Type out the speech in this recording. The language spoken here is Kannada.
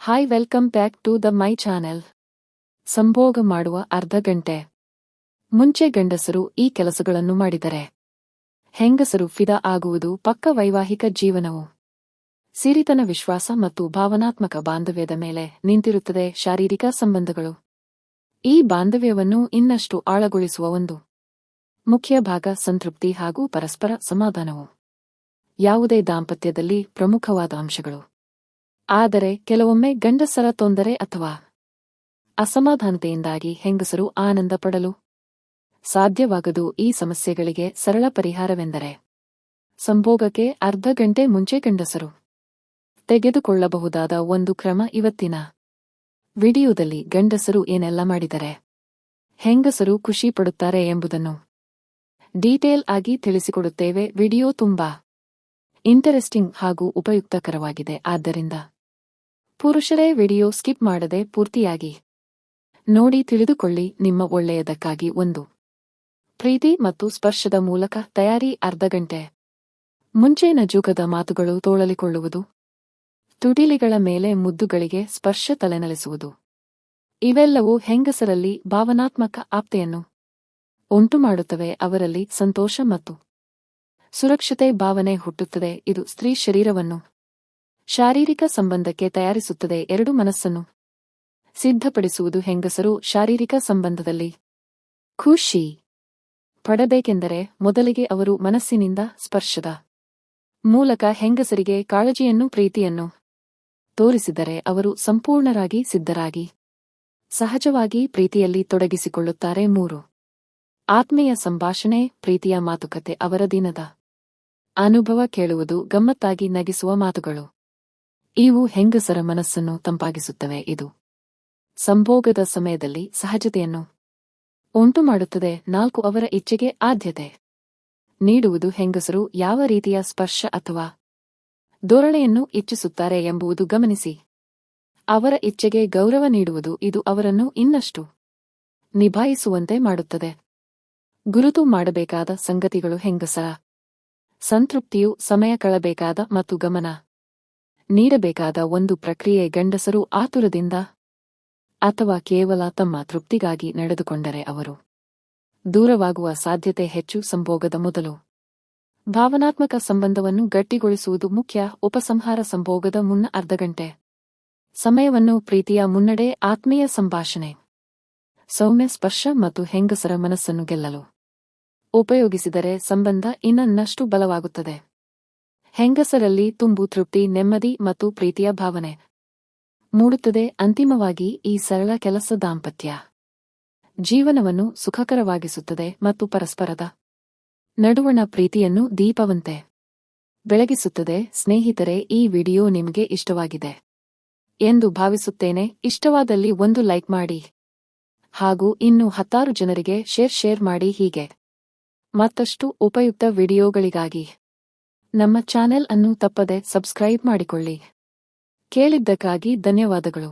Hi welcome back to the my channel. ಸಂಭೋಗ ಮಾಡುವ ಅರ್ಧ ಗಂಟೆ ಮುಂಚೆ ಗಂಡಸರು ಈ ಕೆಲಸಗಳನ್ನು ಮಾಡಿದರೆ ಹೆಂಗಸರು ಫಿದಾ ಆಗುವುದು ಪಕ್ಕ. ವೈವಾಹಿಕ ಜೀವನವು ಸಿರಿತನ, ವಿಶ್ವಾಸ ಮತ್ತು ಭಾವನಾತ್ಮಕ ಬಾಂಧವ್ಯದ ಮೇಲೆ ನಿಂತಿರುತ್ತದೆ. ಶಾರೀರಿಕ ಸಂಬಂಧಗಳು ಈ ಬಾಂಧವ್ಯವನ್ನು ಇನ್ನಷ್ಟು ಆಳಗೊಳಿಸುವ ಒಂದು ಮುಖ್ಯ ಭಾಗ. ಸಂತೃಪ್ತಿ ಹಾಗೂ ಪರಸ್ಪರ ಸಮಾಧಾನವು ಯಾವುದೇ ದಾಂಪತ್ಯದಲ್ಲಿ ಪ್ರಮುಖವಾದ ಅಂಶಗಳು. ಆದರೆ ಕೆಲವೊಮ್ಮೆ ಗಂಡಸರ ತೊಂದರೆ ಅಥವಾ ಅಸಮಾಧಾನತೆಯಿಂದಾಗಿ ಹೆಂಗಸರು ಆನಂದ ಪಡಲು ಸಾಧ್ಯವಾಗದು. ಈ ಸಮಸ್ಯೆಗಳಿಗೆ ಸರಳ ಪರಿಹಾರವೆಂದರೆ ಸಂಭೋಗಕ್ಕೆ ಅರ್ಧ ಗಂಟೆ ಮುಂಚೆ ಗಂಡಸರು ತೆಗೆದುಕೊಳ್ಳಬಹುದಾದ ಒಂದು ಕ್ರಮ. ಇವತ್ತಿನ ವಿಡಿಯೋದಲ್ಲಿ ಗಂಡಸರು ಏನೆಲ್ಲ ಮಾಡಿದರೆ ಹೆಂಗಸರು ಖುಷಿ ಪಡುತ್ತಾರೆ ಎಂಬುದನ್ನು ಡೀಟೇಲ್ ಆಗಿ ತಿಳಿಸಿಕೊಡುತ್ತೇವೆ. ವಿಡಿಯೋ ತುಂಬಾ ಇಂಟರೆಸ್ಟಿಂಗ್ ಹಾಗೂ ಉಪಯುಕ್ತಕರವಾಗಿದೆ, ಆದ್ದರಿಂದ ಪುರುಷರೇ ವಿಡಿಯೋ ಸ್ಕಿಪ್ ಮಾಡದೆ ಪೂರ್ತಿಯಾಗಿ ನೋಡಿ ತಿಳಿದುಕೊಳ್ಳಿ. ನಿಮ್ಮ ಒಳ್ಳೆಯದಕ್ಕಾಗಿ ಒಂದು ಪ್ರೀತಿ ಮತ್ತು ಸ್ಪರ್ಶದ ಮೂಲಕ ತಯಾರಿ. ಅರ್ಧ ಗಂಟೆ ಮುಂಚೆ ನಜೂಕದ ಮಾತುಗಳು, ತೋಳಲಿಕೊಳ್ಳುವುದು, ತುಟಿಲಿಗಳ ಮೇಲೆ ಮುದ್ದುಗಳಿಗೆ ಸ್ಪರ್ಶ, ತಲೆನಲಿಸುವುದು ಇವೆಲ್ಲವೂ ಹೆಂಗಸರಲ್ಲಿ ಭಾವನಾತ್ಮಕ ಆಪ್ತೆಯನ್ನು ಉಂಟುಮಾಡುತ್ತವೆ. ಅವರಲ್ಲಿ ಸಂತೋಷ ಮತ್ತು ಸುರಕ್ಷತೆ ಭಾವನೆ ಹುಟ್ಟುತ್ತದೆ. ಇದು ಸ್ತ್ರೀ ಶರೀರವನ್ನು ಶಾರೀರಿಕ ಸಂಬಂಧಕ್ಕೆ ತಯಾರಿಸುತ್ತದೆ. ಎರಡು ಮನಸ್ಸನ್ನು ಸಿದ್ಧಪಡಿಸುವುದು. ಹೆಂಗಸರು ಶಾರೀರಿಕ ಸಂಬಂಧದಲ್ಲಿ ಖುಷಿ ಪಡಬೇಕೆಂದರೆ ಮೊದಲಿಗೆ ಅವರು ಮನಸ್ಸಿನಿಂದ ಸ್ಪರ್ಶದ ಮೂಲಕ ಹೆಂಗಸರಿಗೆ ಕಾಳಜಿಯನ್ನು, ಪ್ರೀತಿಯನ್ನು ತೋರಿಸಿದರೆ ಅವರು ಸಂಪೂರ್ಣರಾಗಿ ಸಿದ್ಧರಾಗಿ ಸಹಜವಾಗಿ ಪ್ರೀತಿಯಲ್ಲಿ ತೊಡಗಿಸಿಕೊಳ್ಳುತ್ತಾರೆ. 3. ಆತ್ಮೀಯ ಸಂಭಾಷಣೆ, ಪ್ರೀತಿಯ ಮಾತುಕತೆ. ಅವರ ದಿನದ ಅನುಭವ ಕೇಳುವುದು, ಗಮ್ಮತ್ತಾಗಿ ನಗಿಸುವ ಮಾತುಗಳು ಇವು ಹೆಂಗಸರ ಮನಸ್ಸನ್ನು ತಂಪಾಗಿಸುತ್ತವೆ. ಇದು ಸಂಭೋಗದ ಸಮಯದಲ್ಲಿ ಸಹಜತೆಯನ್ನು ಉಂಟುಮಾಡುತ್ತದೆ. 4. ಅವರ ಇಚ್ಛೆಗೆ ಆದ್ಯತೆ ನೀಡುವುದು. ಹೆಂಗಸರು ಯಾವ ರೀತಿಯ ಸ್ಪರ್ಶ ಅಥವಾ ಧೋರಣೆಯನ್ನು ಇಚ್ಛಿಸುತ್ತಾರೆ ಎಂಬುದು ಗಮನಿಸಿ. ಅವರ ಇಚ್ಛೆಗೆ ಗೌರವ ನೀಡುವುದು. ಇದು ಅವರನ್ನು ಇನ್ನಷ್ಟು ನಿಭಾಯಿಸುವಂತೆ ಮಾಡುತ್ತದೆ. ಗುರುತು ಮಾಡಬೇಕಾದ ಸಂಗತಿಗಳು. ಹೆಂಗಸರ ಸಂತೃಪ್ತಿಯು ಸಮಯ ಕಳೆಯಬೇಕಾದ ಮತ್ತು ಗಮನ ನೀಡಬೇಕಾದ ಒಂದು ಪ್ರಕ್ರಿಯೆ. ಗಂಡಸರು ಆತುರದಿಂದ ಅಥವಾ ಕೇವಲ ತಮ್ಮ ತೃಪ್ತಿಗಾಗಿ ನಡೆದುಕೊಂಡರೆ ಅವರು ದೂರವಾಗುವ ಸಾಧ್ಯತೆ ಹೆಚ್ಚು. ಸಂಭೋಗದ ಮೊದಲು ಭಾವನಾತ್ಮಕ ಸಂಬಂಧವನ್ನು ಗಟ್ಟಿಗೊಳಿಸುವುದು ಮುಖ್ಯ. ಉಪಸಂಹಾರ. ಸಂಭೋಗದ ಮುನ್ನ ಅರ್ಧ ಗಂಟೆ ಸಮಯವನ್ನು ಪ್ರೀತಿಯ ಮುನ್ನಡೆ, ಆತ್ಮೀಯ ಸಂಭಾಷಣೆ, ಸೌಮ್ಯ ಸ್ಪರ್ಶ ಮತ್ತು ಹೆಂಗಸರ ಮನಸ್ಸನ್ನು ಗೆಲ್ಲಲು ಉಪಯೋಗಿಸಿದರೆ ಸಂಬಂಧ ಇನ್ನಷ್ಟು ಬಲವಾಗುತ್ತದೆ. ಹೆಂಗಸರಲ್ಲಿ ತುಂಬು ತೃಪ್ತಿ, ನೆಮ್ಮದಿ ಮತ್ತು ಪ್ರೀತಿಯ ಭಾವನೆ ಮೂಡುತ್ತದೆ. ಅಂತಿಮವಾಗಿ ಈ ಸರಳ ಕೆಲಸ ದಾಂಪತ್ಯ ಜೀವನವನ್ನು ಸುಖಕರವಾಗಿಸುತ್ತದೆ ಮತ್ತು ಪರಸ್ಪರದ ನಡುವಣ ಪ್ರೀತಿಯನ್ನು ದೀಪವಂತೆ ಬೆಳಗಿಸುತ್ತದೆ. ಸ್ನೇಹಿತರೆ, ಈ ವಿಡಿಯೋ ನಿಮಗೆ ಇಷ್ಟವಾಗಿದೆ ಎಂದು ಭಾವಿಸುತ್ತೇನೆ. ಇಷ್ಟವಾದಲ್ಲಿ ಒಂದು ಲೈಕ್ ಮಾಡಿ ಹಾಗೂ ಇನ್ನೂ 10 ಜನರಿಗೆ ಶೇರ್ ಮಾಡಿ. ಹೀಗೆ ಮತ್ತಷ್ಟು ಉಪಯುಕ್ತ ವಿಡಿಯೋಗಳಿಗಾಗಿ ನಮ್ಮ ಚಾನೆಲ್ ಅನ್ನು ತಪ್ಪದೆ ಸಬ್ಸ್ಕ್ರೈಬ್ ಮಾಡಿಕೊಳ್ಳಿ. ಕೇಳಿದ್ದಕ್ಕಾಗಿ ಧನ್ಯವಾದಗಳು.